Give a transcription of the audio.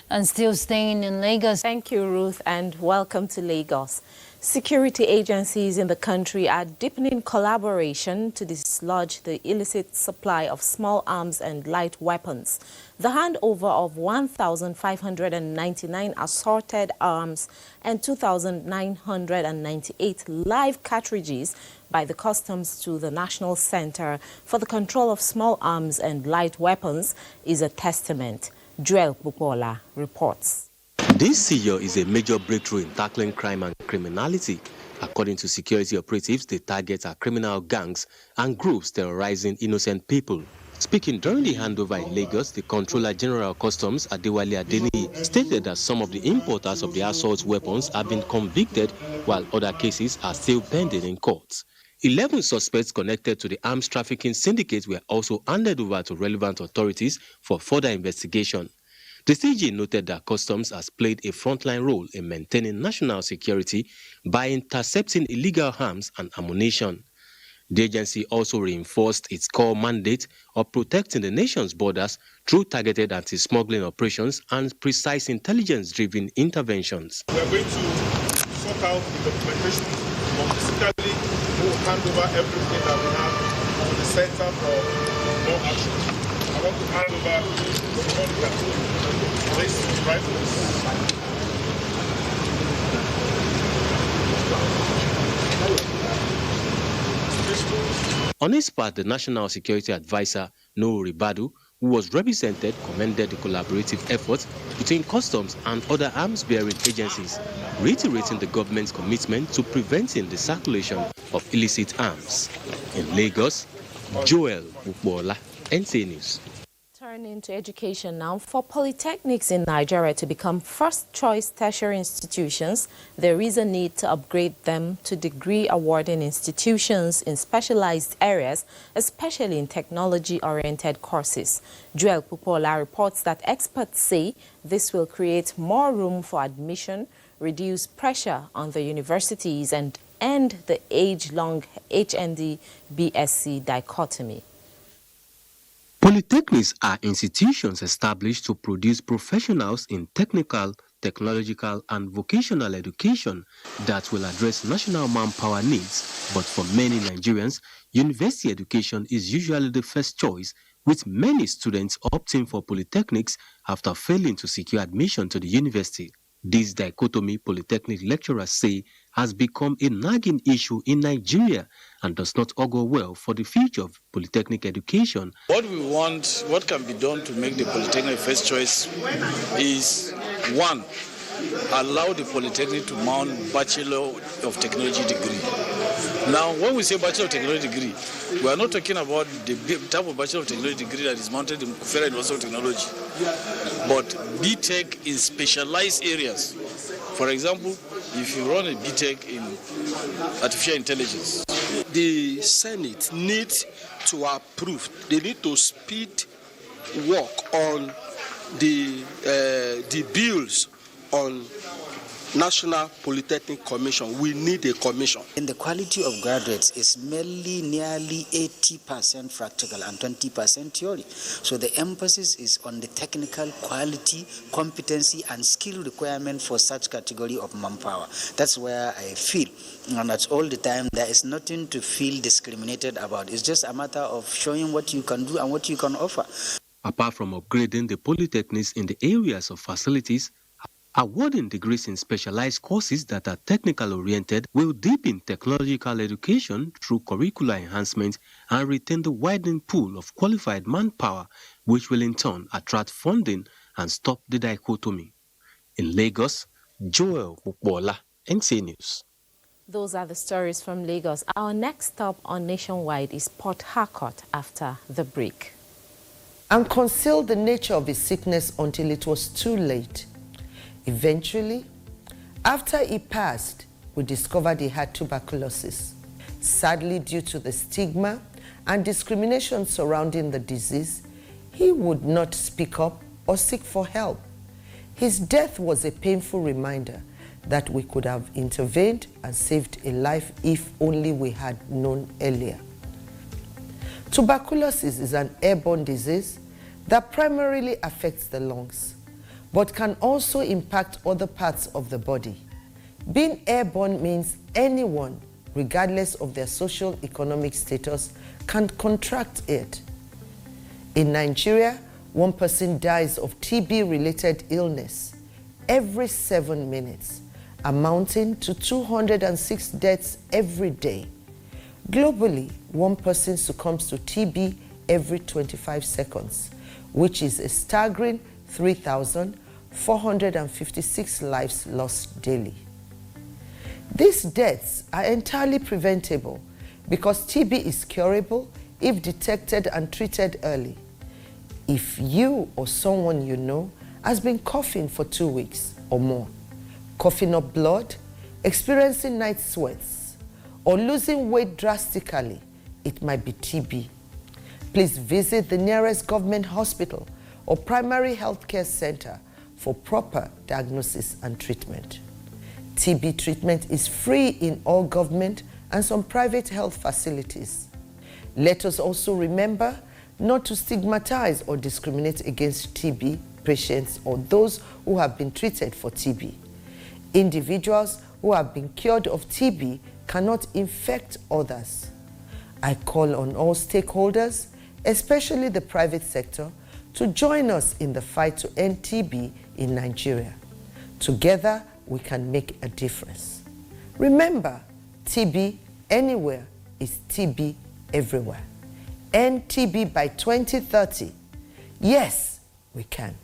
And still staying in Lagos. Thank you, Ruth, and welcome to Lagos. Security agencies in the country are deepening collaboration to dislodge the illicit supply of small arms and light weapons. The handover of 1,599 assorted arms and 2,998 live cartridges by the Customs to the National Center for the Control of Small Arms and Light Weapons is a testament. Joel Pupola reports. This seizure is a major breakthrough in tackling crime and criminality. According to security operatives, the targets are criminal gangs and groups terrorizing innocent people. Speaking during the handover in Lagos, the Controller General of Customs, Adewale Adeniyi, stated that some of the importers of the assault weapons have been convicted, while other cases are still pending in courts. 11 suspects connected to the arms trafficking syndicate were also handed over to relevant authorities for further investigation. The CG noted that Customs has played a frontline role in maintaining national security by intercepting illegal arms and ammunition. The agency also reinforced its core mandate of protecting the nation's borders through targeted anti-smuggling operations and precise intelligence-driven interventions. We are going to sort out the documentation, but basically we will hand over everything that we have to the Center for More Action. I want to hand over this rifles. On his part, the National Security Advisor, Nuhu Ribadu, who was represented, commended the collaborative efforts between Customs and other arms-bearing agencies, reiterating the government's commitment to preventing the circulation of illicit arms. In Lagos, Joel Pupola, NTA News. Turning to education now, for polytechnics in Nigeria to become first-choice tertiary institutions, there is a need to upgrade them to degree-awarding institutions in specialized areas, especially in technology-oriented courses. Joel Pupola reports that experts say this will create more room for admission, reduce pressure on the universities, and end the age-long HND-BSc dichotomy. Polytechnics are institutions established to produce professionals in technical, technological, and vocational education that will address national manpower needs. But for many Nigerians, university education is usually the first choice, with many students opting for polytechnics after failing to secure admission to the university. This dichotomy, polytechnic lecturers say, has become a nagging issue in Nigeria and does not augur well for the future of polytechnic education. What we want, what can be done to make the polytechnic first choice is, one, allow the polytechnic to mount Bachelor of Technology degree. Now, when we say Bachelor of Technology degree, we are not talking about the type of Bachelor of Technology degree that is mounted in Federal University of Technology, but BTech in specialized areas. For example, if you run a BTech in artificial intelligence. The Senate needs to approve, they need to speed work on the bills on National Polytechnic Commission. We need a commission. And the quality of graduates is merely nearly 80% practical and 20% theory. So the emphasis is on the technical quality, competency, and skill requirement for such category of manpower. That's where I feel, and that's all the time, there is nothing to feel discriminated about. It's just a matter of showing what you can do and what you can offer. Apart from upgrading the polytechnics in the areas of facilities, awarding degrees in specialized courses that are technical-oriented will deepen technological education through curricular enhancement and retain the widening pool of qualified manpower, which will in turn attract funding and stop the dichotomy. In Lagos, Joel Pupola, NTA News. Those are the stories from Lagos. Our next stop on Nationwide is Port Harcourt after the break. And concealed the nature of his sickness until it was too late. Eventually, after he passed, we discovered he had tuberculosis. Sadly, due to the stigma and discrimination surrounding the disease, he would not speak up or seek for help. His death was a painful reminder that we could have intervened and saved a life if only we had known earlier. Tuberculosis is an airborne disease that primarily affects the lungs. but can also impact other parts of the body. Being airborne means anyone, regardless of their social economic status, can contract it. In Nigeria, 1 person dies of TB-related illness every 7 minutes, amounting to 206 deaths every day. Globally, 1 person succumbs to TB every 25 seconds, which is a staggering 3,456 lives lost daily. These deaths are entirely preventable because TB is curable if detected and treated early. If you or someone you know has been coughing for 2 weeks or more, coughing up blood, experiencing night sweats, or losing weight drastically, it might be TB. Please visit the nearest government hospital or primary health care center for proper diagnosis and treatment. TB treatment is free in all government and some private health facilities. Let us also remember not to stigmatize or discriminate against TB patients or those who have been treated for TB. Individuals who have been cured of TB cannot infect others. I call on all stakeholders, especially the private sector, to join us in the fight to end TB in Nigeria. Together, we can make a difference. Remember, TB anywhere is TB everywhere. End TB by 2030. Yes, we can.